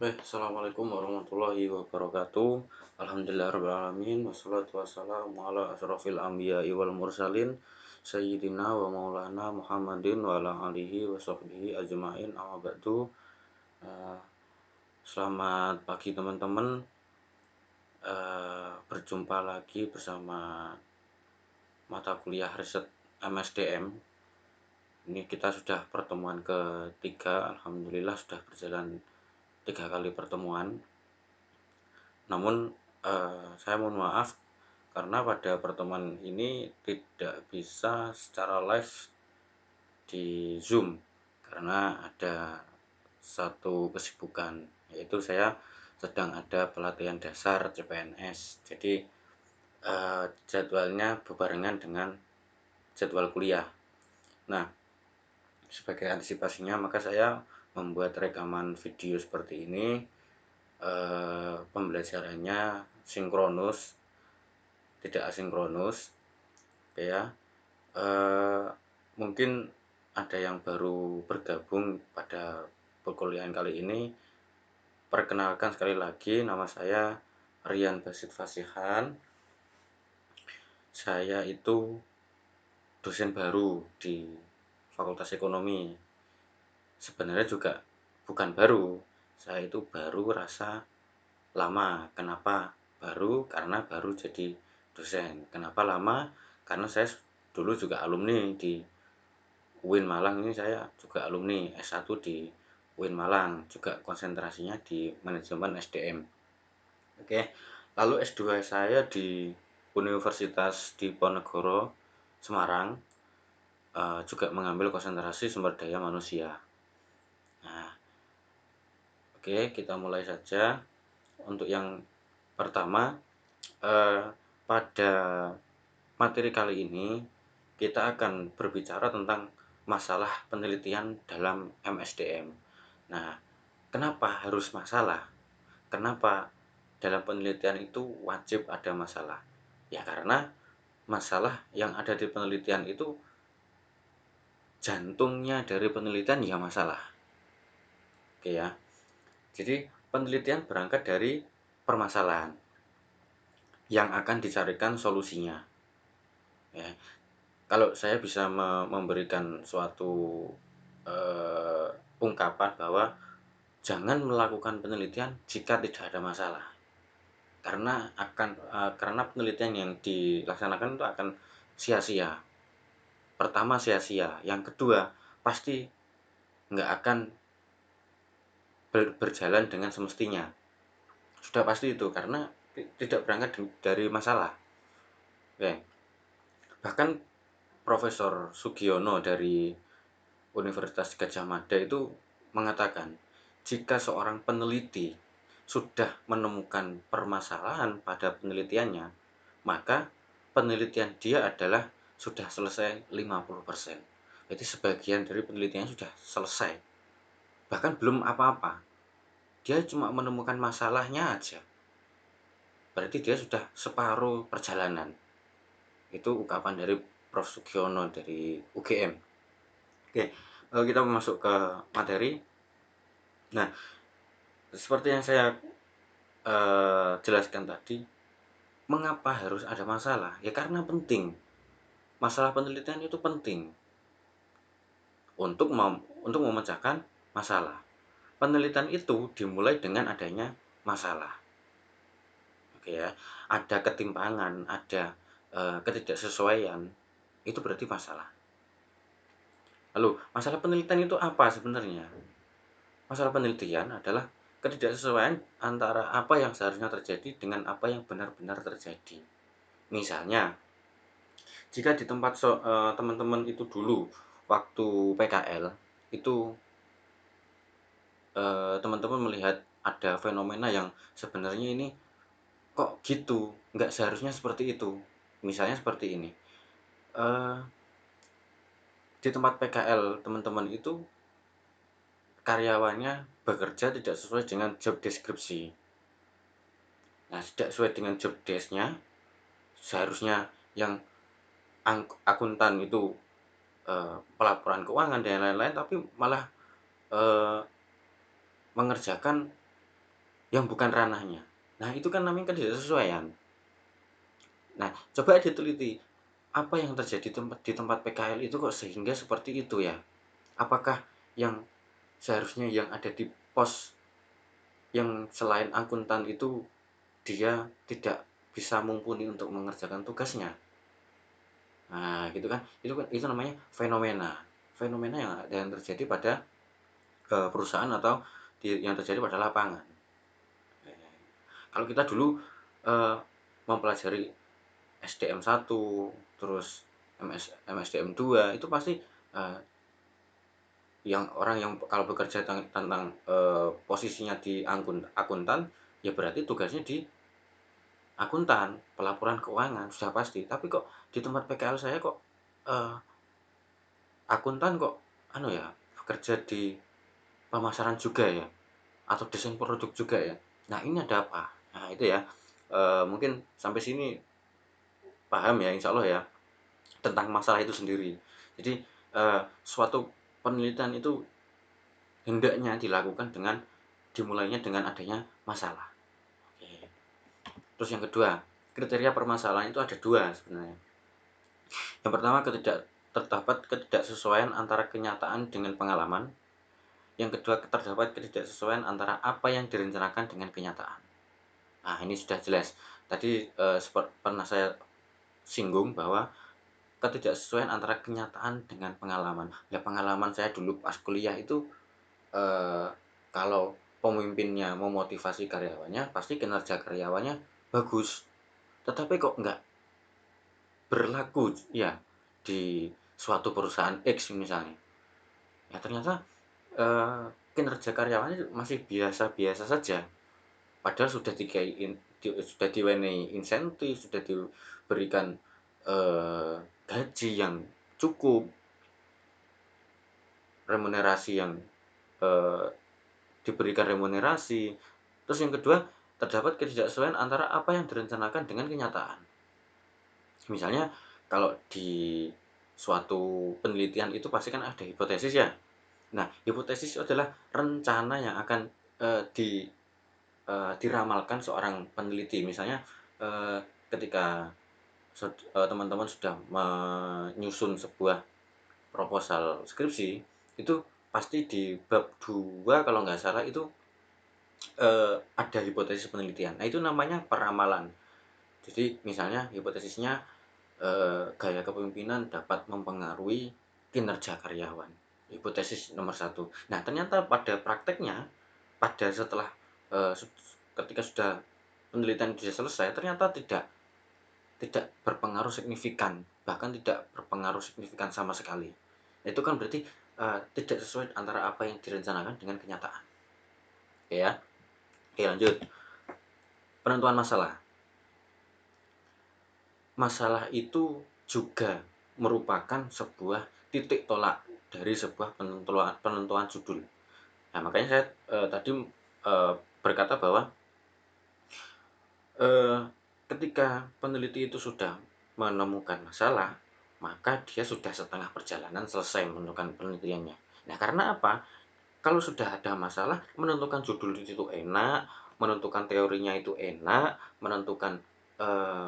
Assalamualaikum warahmatullahi wabarakatuh. Alhamdulillahirrahmanirrahim. Wassalatu wassalamu ala asrofil anbiya'i wal mursalin. Sayyidina wa maulana Muhammadin wa ala alihi wa sahbihi ajma'in amma ba'du. Eh, Selamat pagi teman-teman. Berjumpa lagi bersama mata kuliah riset MSDM. Ini kita sudah pertemuan ketiga. Alhamdulillah sudah berjalan 3 kali pertemuan. Namun saya mohon maaf karena pada pertemuan ini tidak bisa secara live di Zoom karena ada satu kesibukan, yaitu saya sedang ada pelatihan dasar CPNS. Jadi jadwalnya berbarengan dengan jadwal kuliah. Nah, sebagai antisipasinya maka saya membuat rekaman video seperti ini. Pembelajarannya sinkronus, tidak asinkronus, ya. Mungkin ada yang baru bergabung pada perkuliahan kali ini. Perkenalkan sekali lagi, nama saya Rian Basit Fasihan. Saya itu dosen baru di Fakultas Ekonomi. Sebenarnya juga bukan baru, saya itu baru rasa lama. Kenapa baru? Karena baru jadi dosen. Kenapa lama? Karena saya dulu juga alumni di UIN Malang. Ini saya juga alumni S1 di UIN Malang, juga konsentrasinya di manajemen SDM. Oke. Lalu S2 saya di Universitas Diponegoro Semarang, juga mengambil konsentrasi sumber daya manusia. Nah, oke, kita mulai saja. Untuk yang pertama, pada materi kali ini kita akan berbicara tentang masalah penelitian dalam MSDM. Nah, kenapa harus masalah? Kenapa dalam penelitian itu wajib ada masalah? Ya karena masalah yang ada di penelitian itu jantungnya dari penelitian ya masalah. Oke ya. Jadi penelitian berangkat dari permasalahan yang akan dicarikan solusinya. Ya, kalau saya bisa memberikan suatu ungkapan bahwa jangan melakukan penelitian jika tidak ada masalah, karena penelitian yang dilaksanakan itu akan sia-sia. Pertama sia-sia, yang kedua pasti nggak akan berjalan dengan semestinya. Sudah pasti itu karena tidak berangkat dari masalah. Oke. Bahkan Profesor Sugiono dari Universitas Gadjah Mada itu mengatakan, jika seorang peneliti sudah menemukan permasalahan pada penelitiannya, maka penelitian dia adalah sudah selesai 50%. Jadi sebagian dari penelitiannya sudah selesai. Bahkan belum apa-apa. Dia cuma menemukan masalahnya aja. Berarti dia sudah separuh perjalanan. Itu ungkapan dari Prof. Sugiono dari UGM. Oke, lalu kita masuk ke materi. Nah, seperti yang saya jelaskan tadi, mengapa harus ada masalah? Ya karena penting. Masalah penelitian itu penting untuk memecahkan masalah. Penelitian itu dimulai dengan adanya masalah. Oke ya, ada ketimpangan, ada ketidaksesuaian, itu berarti masalah. Lalu, masalah penelitian itu apa sebenarnya? Masalah penelitian adalah ketidaksesuaian antara apa yang seharusnya terjadi dengan apa yang benar-benar terjadi. Misalnya, jika di tempat teman-teman itu dulu waktu PKL itu teman-teman melihat ada fenomena yang sebenarnya ini kok gitu, nggak seharusnya seperti itu. Misalnya seperti ini, eee, di tempat PKL teman-teman itu karyawannya bekerja tidak sesuai dengan job deskripsi. Nah, tidak sesuai dengan job desk-nya, seharusnya yang akuntan itu pelaporan keuangan dan lain-lain, tapi malah mengerjakan yang bukan ranahnya. Nah, itu kan namanya ketidaksesuaian. Nah, coba diteliti, apa yang terjadi di tempat PKL itu kok sehingga seperti itu ya? Apakah yang seharusnya yang ada di pos yang selain akuntan itu dia tidak bisa mumpuni untuk mengerjakan tugasnya? Nah, gitu kan. Itu namanya fenomena. Fenomena yang terjadi pada, perusahaan atau yang terjadi pada lapangan. Kalau kita dulu, mempelajari SDM 1 terus MSDM 2 itu pasti, eee, yang orang yang kalau bekerja tentang, posisinya di akuntan, ya berarti tugasnya di akuntan, pelaporan keuangan, sudah pasti. Tapi kok di tempat PKL saya kok, eee, akuntan kok anu ya, bekerja di pemasaran juga ya, atau desain produk juga ya. Nah, ini ada apa? Nah, itu ya, mungkin sampai sini paham ya, insya Allah ya, tentang masalah itu sendiri. Jadi, suatu penelitian itu hendaknya dilakukan dimulainya dengan adanya masalah. Oke. Terus yang kedua, kriteria permasalahan itu ada 2 sebenarnya. Yang pertama terdapat ketidaksesuaian antara kenyataan dengan pengalaman. Yang kedua, terdapat ketidaksesuaian antara apa yang direncanakan dengan kenyataan. Nah, ini sudah jelas. Tadi, pernah saya singgung bahwa ketidaksesuaian antara kenyataan dengan pengalaman. Ya, pengalaman saya dulu pas kuliah itu, eee, kalau pemimpinnya memotivasi karyawannya, pasti kinerja karyawannya bagus. Tetapi kok nggak berlaku ya di suatu perusahaan X misalnya. Ya ternyata, kinerja karyawannya masih biasa-biasa saja. Padahal sudah diwenehi insentif, sudah diberikan, gaji yang cukup, remunerasi yang, eee, diberikan remunerasi. Terus yang kedua, terdapat ketidaksesuaian antara apa yang direncanakan dengan kenyataan. Misalnya kalau di suatu penelitian itu pasti kan ada hipotesis ya. Nah, hipotesis itu adalah rencana yang akan, diramalkan seorang peneliti. Misalnya, ketika teman-teman sudah menyusun sebuah proposal skripsi, itu pasti di bab 2 kalau nggak salah itu, ada hipotesis penelitian. Nah, itu namanya peramalan. Jadi misalnya hipotesisnya, gaya kepemimpinan dapat mempengaruhi kinerja karyawan, hipotesis nomor 1. Nah, ternyata pada prakteknya, setelah, eee, sud ketika sudah penelitian sudah selesai, ternyata tidak tidak berpengaruh signifikan, bahkan tidak berpengaruh signifikan sama sekali. Itu kan berarti, tidak sesuai antara apa yang direncanakan dengan kenyataan. Oke ya. Oke, lanjut, penentuan masalah. Masalah itu juga merupakan sebuah titik tolak dari sebuah penentuan penentuan judul. Nah, makanya saya, tadi, eee, berkata bahwa, eee, ketika peneliti itu sudah menemukan masalah, maka dia sudah setengah perjalanan selesai menentukan penelitiannya. Nah, karena apa? Kalau sudah ada masalah, menentukan judul itu enak, menentukan teorinya itu enak, menentukan,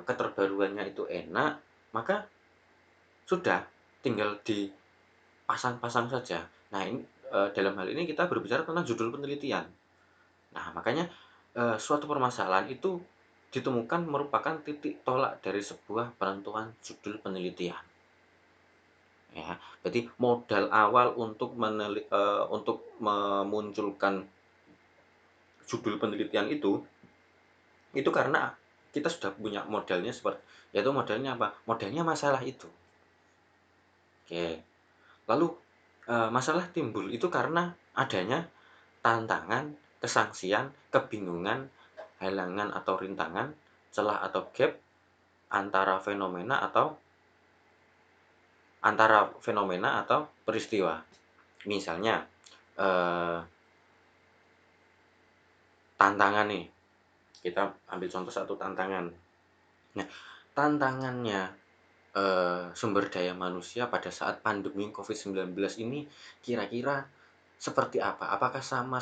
keterbaruannya itu enak, maka sudah tinggal dipasang-pasang saja. Nah, ini, dalam hal ini kita berbicara tentang judul penelitian. Nah, makanya, suatu permasalahan itu ditemukan merupakan titik tolak dari sebuah penentuan judul penelitian, ya. Jadi modal awal untuk memunculkan judul penelitian itu karena kita sudah punya modalnya yaitu modalnya apa? Modalnya masalah itu. Oke. Lalu, masalah timbul itu karena adanya tantangan, kesangsian, kebingungan, halangan atau rintangan, celah atau gap antara fenomena atau peristiwa. Misalnya, eee, tantangan nih, kita ambil contoh satu tantangan. Nah, tantangannya, sumber daya manusia pada saat pandemi COVID-19 ini kira-kira seperti apa? Apakah sama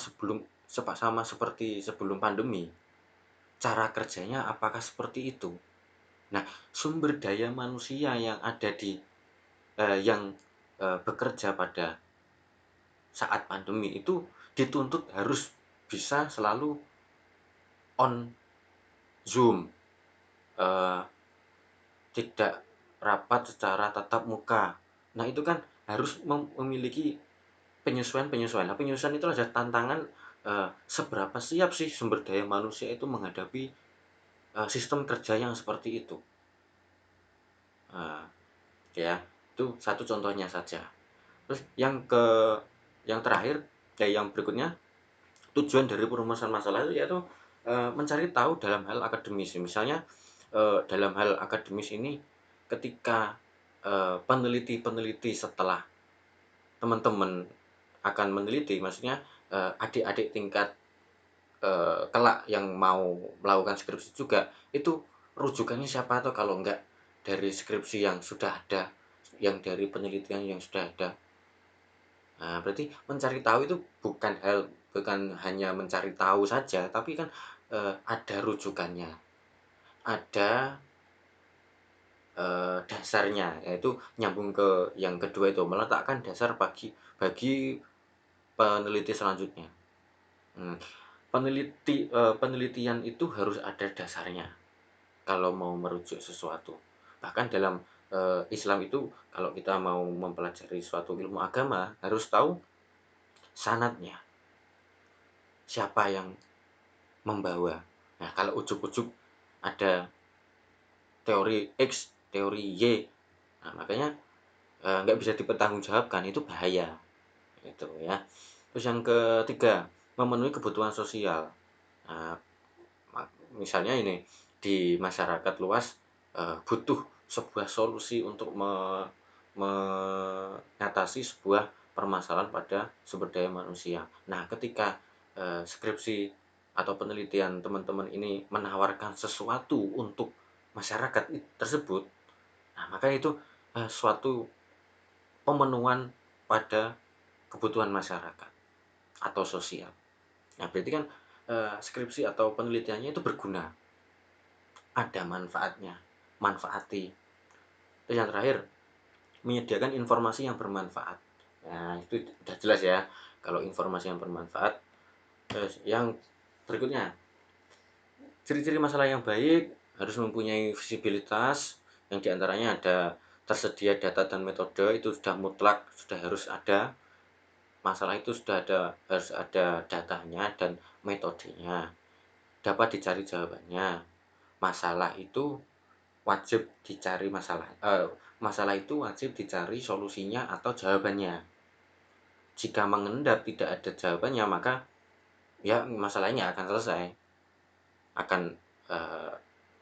sama seperti sebelum pandemi, cara kerjanya apakah seperti itu? Nah, sumber daya manusia yang ada bekerja pada saat pandemi itu dituntut harus bisa selalu on Zoom, eee, tidak rapat secara tatap muka. Nah, itu kan harus memiliki penyesuaian-penyesuaian. Nah, penyesuaian itu ada tantangan, seberapa siap sih sumber daya manusia itu menghadapi, sistem kerja yang seperti itu. Eee, ya, itu satu contohnya saja. Terus yang terakhir, yang berikutnya, tujuan dari perumusan masalah itu yaitu, mencari tahu dalam hal akademis. Misalnya, dalam hal akademis ini ketika, peneliti-peneliti setelah teman-teman akan meneliti, maksudnya, adik-adik tingkat, kelak yang mau melakukan skripsi juga, itu rujukannya siapa atau kalau enggak dari skripsi yang sudah ada, yang dari penelitian yang sudah ada. Nah, berarti mencari tahu itu bukan hanya mencari tahu saja, tapi kan, ada rujukannya, ada, dasarnya, yaitu nyambung ke yang kedua itu, meletakkan dasar bagi peneliti selanjutnya. Mmm, penelitian itu harus ada dasarnya kalau mau merujuk sesuatu. Bahkan dalam, Islam itu kalau kita mau mempelajari suatu ilmu agama harus tahu sanadnya, siapa yang membawa. Nah, kalau ujug-ujug ada teori X, teori Y, nah makanya, nggak bisa dipertanggungjawabkan, itu bahaya, gitu ya. Terus yang ketiga, memenuhi kebutuhan sosial. Nah, misalnya ini, di masyarakat luas, butuh sebuah solusi untuk mengatasi sebuah permasalahan pada sumber daya manusia. Nah, ketika, skripsi atau penelitian teman-teman ini menawarkan sesuatu untuk masyarakat tersebut, nah maka itu, suatu pemenuhan pada kebutuhan masyarakat atau sosial. Nah, berarti kan, skripsi atau penelitiannya itu berguna, ada manfaatnya, manfaati. Terus yang terakhir, menyediakan informasi yang bermanfaat. Nah, itu udah jelas ya, kalau informasi yang bermanfaat. Terus yang berikutnya, ciri-ciri masalah yang baik harus mempunyai visibilitas, yang diantaranya ada tersedia data dan metode, itu sudah mutlak, sudah harus ada. Masalah itu harus ada datanya dan metodenya, dapat dicari jawabannya. Masalah itu masalah itu wajib dicari solusinya atau jawabannya. Jika mengendap tidak ada jawabannya, maka ya masalahnya akan selesai, akan, eee,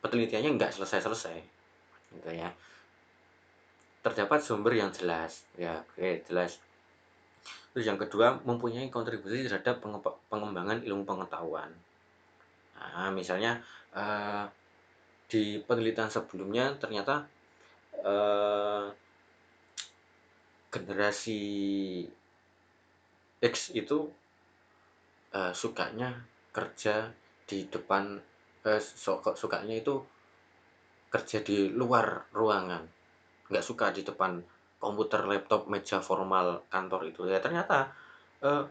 penelitiannya nggak selesai-selesai, gitu ya. Terdapat sumber yang jelas, ya oke jelas. Terus yang kedua, mempunyai kontribusi terhadap pengembangan ilmu pengetahuan. Nah, misalnya, eee, di penelitian sebelumnya ternyata, eee, generasi X itu, sukanya kerja di depan, sukanya itu kerja di luar ruangan, nggak suka di depan komputer, laptop, meja formal kantor itu. Ya ternyata, eee,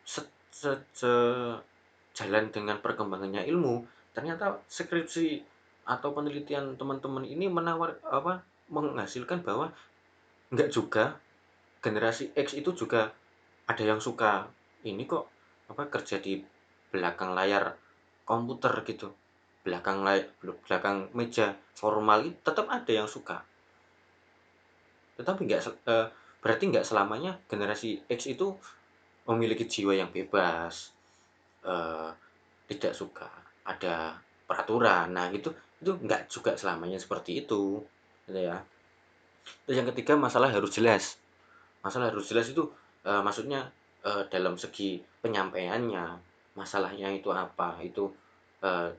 set set sejalan dengan perkembangannya ilmu, ternyata skripsi atau penelitian teman-teman ini menghasilkan bahwa nggak juga, generasi X itu juga ada yang suka ini kok, kerja di belakang layar komputer gitu, belakang meja formal itu tetap ada yang suka. Tetapi berarti nggak selamanya generasi X itu memiliki jiwa yang bebas, eee, tidak suka ada peraturan. Nah, itu nggak juga selamanya seperti itu, gitu ya. Terus yang ketiga, masalah harus jelas itu, maksudnya, dalam segi penyampaiannya, masalahnya itu apa, itu,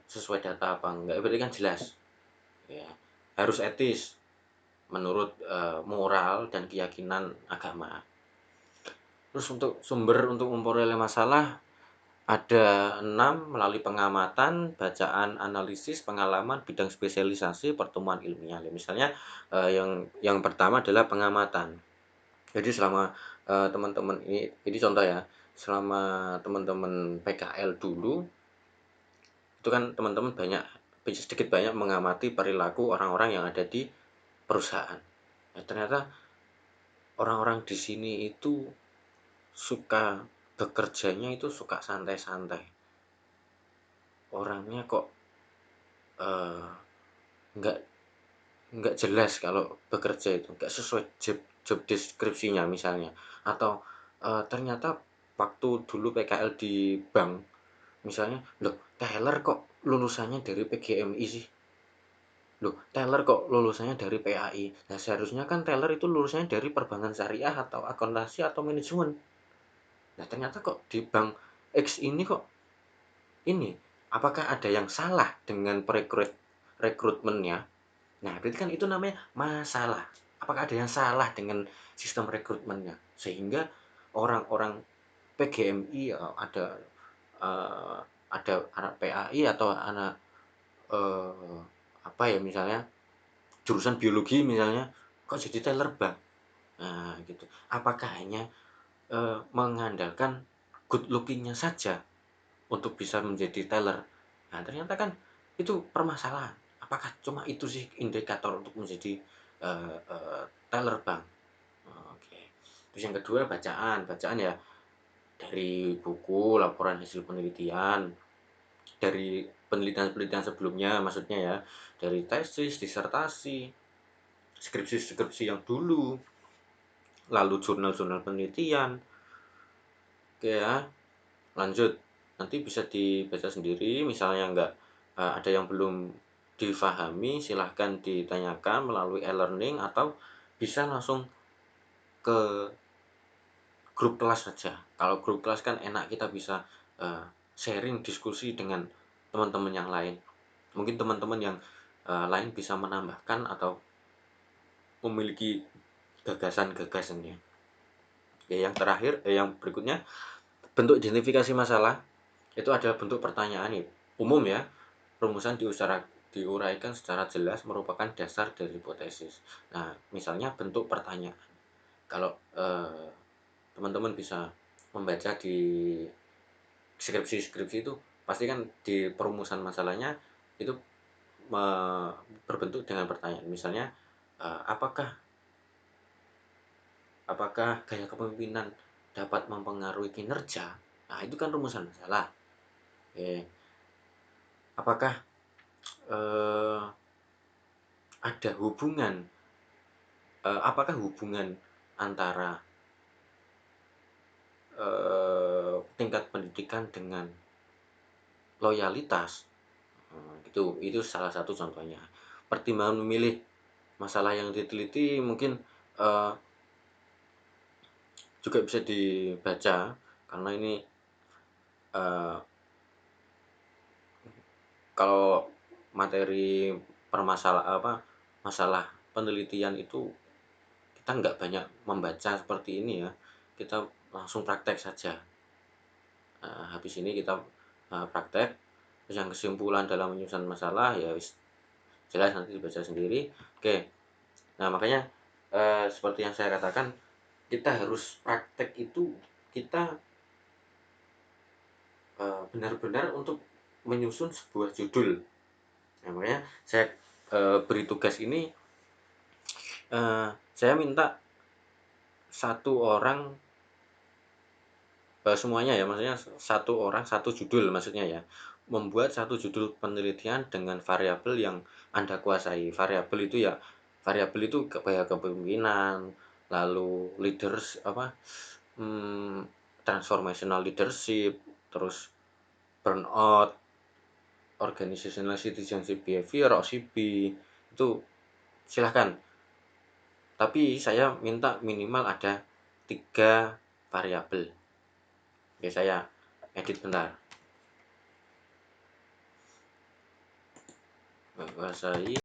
sesuai data apa enggak, berarti kan jelas, ya. Harus etis menurut, moral dan keyakinan agama. Terus untuk sumber untuk memperoleh masalah, Ada 6 melalui pengamatan, bacaan, analisis, pengalaman, bidang spesialisasi, pertemuan ilmiah. Ya, misalnya, yang pertama adalah pengamatan. Jadi selama, teman-teman ini contoh ya, selama teman-teman PKL dulu, itu kan teman-teman sedikit banyak mengamati perilaku orang-orang yang ada di perusahaan. Ya ternyata orang-orang di sini itu bekerjanya itu suka santai-santai. Orangnya kok, eee, nggak nggak jelas kalau bekerja itu, nggak sesuai job job deskripsinya misalnya. Atau, ternyata waktu dulu PKL di bank, misalnya, "Loh, teller kok lulusannya dari PGMI sih? Loh, teller kok lulusannya dari PAI?" Nah, seharusnya kan teller itu lulusannya dari perbankan syariah atau akuntansi atau manajemen. Nah, ternyata kok di bank X ini kok ini, apakah ada yang salah dengan rekrutmennya? Nah, berarti kan itu namanya masalah. Apakah ada yang salah dengan sistem rekrutmennya? Sehingga orang-orang PGMI, ada anak PAI atau anak, eee, apa ya, misalnya jurusan biologi misalnya, kok jadi teller bank? Nah, gitu. Apakah hanya, mengandalkan good looking-nya saja untuk bisa menjadi teller? Nah, ternyata kan itu permasalahan. Apakah cuma itu sih indikator untuk menjadi, teller bank? Oke. Terus yang kedua bacaan. Bacaan ya dari buku, laporan hasil penelitian, dari penelitian-penelitian sebelumnya maksudnya ya, dari tesis, disertasi, skripsi-skripsi yang dulu, lalu jurnal-jurnal penelitian. Oke ya, lanjut. Nanti bisa dibaca sendiri, misalnya ada yang belum difahami, silahkan ditanyakan melalui e-learning atau bisa langsung ke grup kelas saja. Kalau grup kelas kan enak, kita bisa, sharing diskusi dengan teman-teman yang lain. Mungkin teman-teman yang, lain bisa menambahkan atau memiliki gagasan-gagasannya. Ya, yang terakhir yang berikutnya, bentuk identifikasi masalah itu adalah bentuk pertanyaan nih, umum ya, rumusan diuraikan secara jelas merupakan dasar dari hipotesis. Nah, misalnya bentuk pertanyaan. Kalau, teman-teman bisa membaca di skripsi-skripsi itu, pasti kan di perumusan masalahnya itu me berbentuk dengan pertanyaan. Misalnya, apakah apakah gaya kepemimpinan dapat mempengaruhi kinerja? Nah, itu kan rumusan masalah. Oke. Apakah, eee, ada apakah hubungan antara, tingkat pendidikan dengan loyalitas? Itu salah satu contohnya. Pertimbangan memilih masalah yang diteliti mungkin, eee, juga bisa dibaca karena ini, eee, kalau materi masalah penelitian itu kita nggak banyak membaca seperti ini ya, kita langsung praktek saja. Habis ini kita, praktek, terus yang kesimpulan dalam menyusun masalah ya wis jelas nanti dibaca sendiri. Oke, nah makanya, seperti yang saya katakan, kita harus praktek itu, kita, benar-benar untuk menyusun sebuah judul. Nah, makanya saya, beri tugas ini, saya minta satu orang, semuanya ya, maksudnya satu orang satu judul maksudnya ya, membuat satu judul penelitian dengan variabel yang Anda kuasai. Variabel itu gaya kepemimpinan, lalu mmm, transformational leadership, terus burnout, organizational citizenship behavior, OCB, itu silahkan. Tapi saya minta minimal ada 3 variabel. Oke, saya edit bentar. Menguasai